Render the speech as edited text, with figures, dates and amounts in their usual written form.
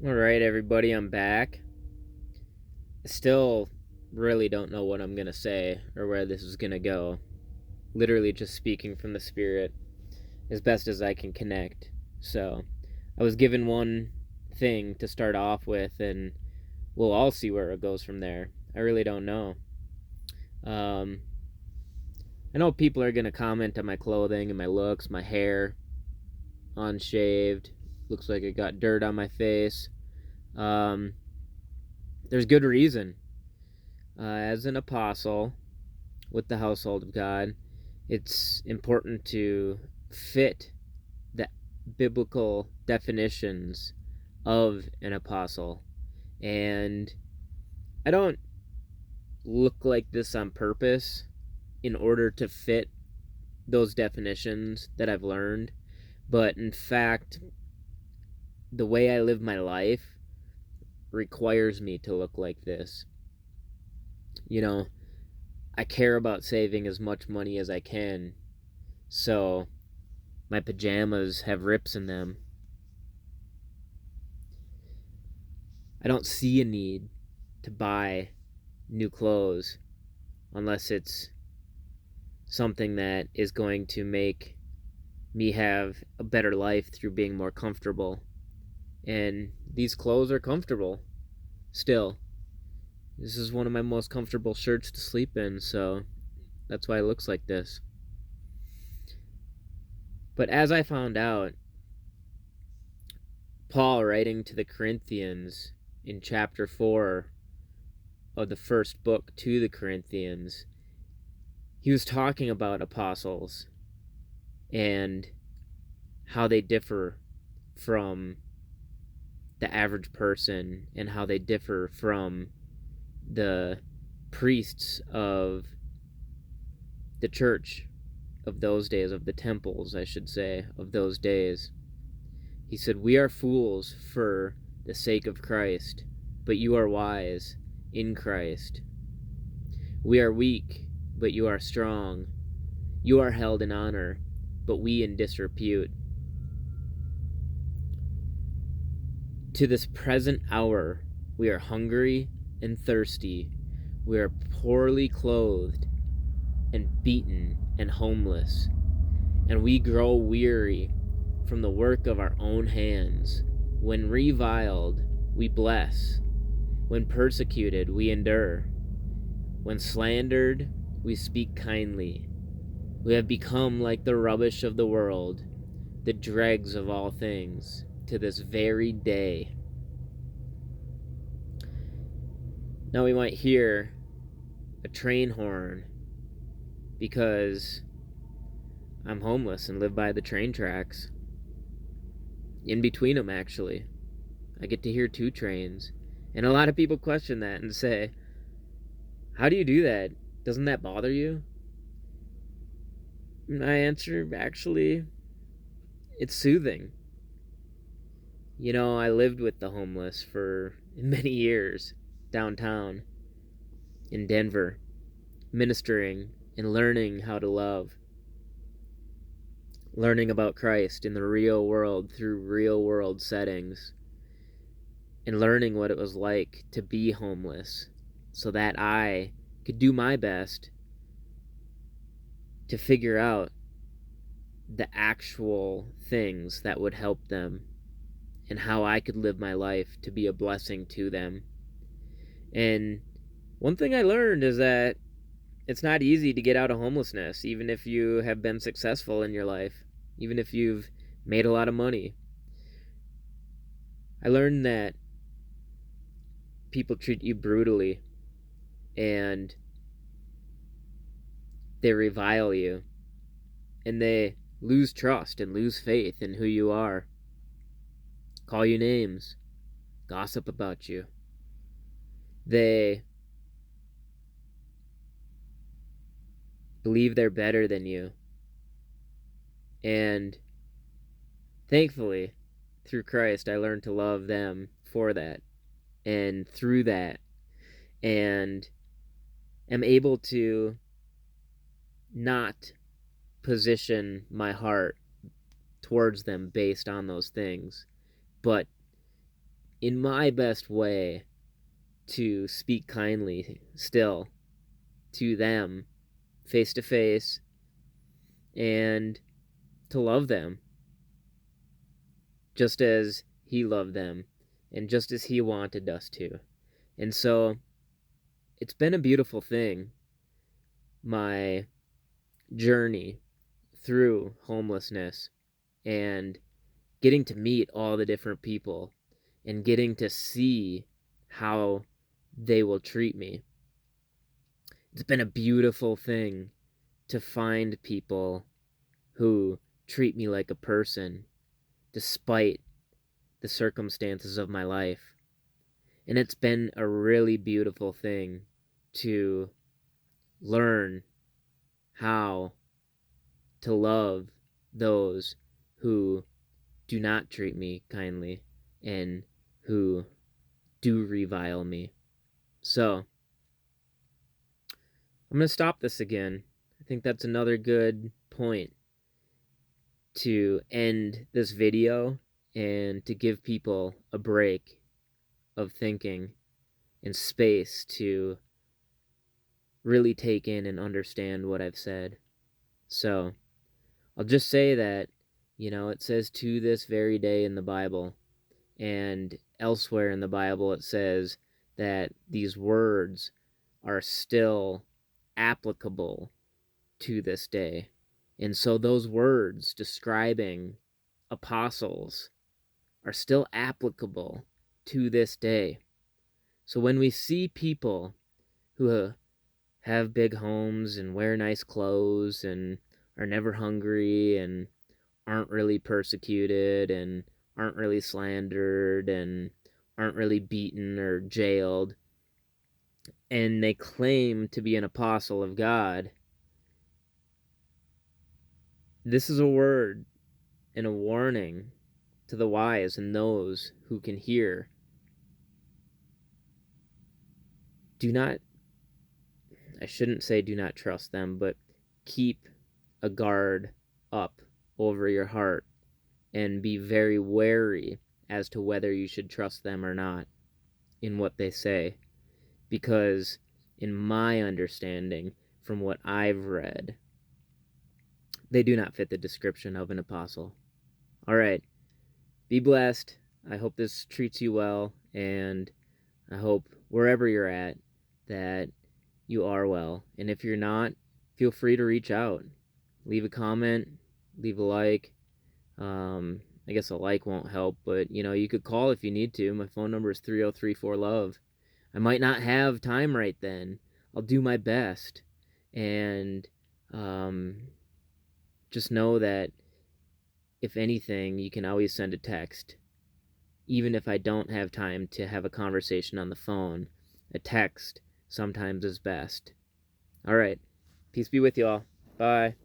All right, everybody, I'm back. I still really don't know what I'm going to say or where this is going to go. Literally just speaking from the spirit as best as I can connect. So, I was given one thing to start off with, and we'll all see where it goes from there. I really don't know. Um, I know people are going to comment on my clothing and my looks, my hair, unshaved. Looks like it got dirt on my face. Um, there's good reason. As an apostle with the household of God, it's important to fit the biblical definitions of an apostle. And I don't look like this on purpose in order to fit those definitions that I've learned, but in fact, the way I live my life requires me to look like this. You know, I care about saving as much money as I can, so my pajamas have rips in them. I don't see a need to buy new clothes unless it's something that is going to make me have a better life through being more comfortable. And these clothes are comfortable still. This is one of my most comfortable shirts to sleep in, so that's why it looks like this. But as I found out, Paul, writing to the Corinthians in chapter 4 of the first book to the Corinthians, he was talking about apostles and how they differ from the average person and how they differ from the priests of the church of those days, of the temples, I should say, of those days. He said, "We are fools for the sake of Christ, but you are wise in Christ. We are weak, but you are strong. You are held in honor, but we in disrepute. To this present hour, we are hungry and thirsty. We are poorly clothed and beaten and homeless. And we grow weary from the work of our own hands. When reviled, we bless. When persecuted, we endure. When slandered, we speak kindly. We have become like the rubbish of the world, the dregs of all things, to this very day." Now we might hear a train horn because I'm homeless and live by the train tracks. In between them, actually. I get to hear two trains. And a lot of people question that and say, "How do you do that? Doesn't that bother you?" And I answer, actually, it's soothing. You know, I lived with the homeless for many years downtown in Denver, ministering and learning how to love, learning about Christ in the real world through real world settings, and learning what it was like to be homeless so that I could do my best to figure out the actual things that would help them and how I could live my life to be a blessing to them. And one thing I learned is that it's not easy to get out of homelessness, even if you have been successful in your life, even if you've made a lot of money. I learned that people treat you brutally and they revile you and they lose trust and lose faith in who you are, call you names, gossip about you. They believe they're better than you. And thankfully, through Christ, I learned to love them for that and through that, and am able to not position my heart towards them based on those things, but in my best way to speak kindly still to them face to face and to love them just as he loved them and just as he wanted us to. And so it's been a beautiful thing, my journey through homelessness and getting to meet all the different people and getting to see how they will treat me. It's been a beautiful thing to find people who treat me like a person despite the circumstances of my life. And it's been a really beautiful thing to learn how to love those who do not treat me kindly and who do revile me. So, I'm going to stop this again. I think that's another good point to end this video and to give people a break of thinking and space to really take in and understand what I've said. So, I'll just say that, it says to this very day in the Bible, and elsewhere in the Bible it says that these words are still applicable to this day. And so those words describing apostles are still applicable to this day. So when we see people who have big homes and wear nice clothes and are never hungry and aren't really persecuted and aren't really slandered and aren't really beaten or jailed, and they claim to be an apostle of God, this is a word and a warning to the wise and those who can hear. I shouldn't say do not trust them, but keep a guard up over your heart and be very wary as to whether you should trust them or not in what they say. Because in my understanding, from what I've read, they do not fit the description of an apostle. All right, be blessed. I hope this treats you well, and I hope wherever you're at that you are well. And if you're not, feel free to reach out. Leave a comment, leave a like. I guess a like won't help, but you could call if you need to. My phone number is 303-4-LOVE. I might not have time right then. I'll do my best. And just know that if anything, you can always send a text. Even if I don't have time to have a conversation on the phone, a text sometimes is best. All right. Peace be with you all. Bye.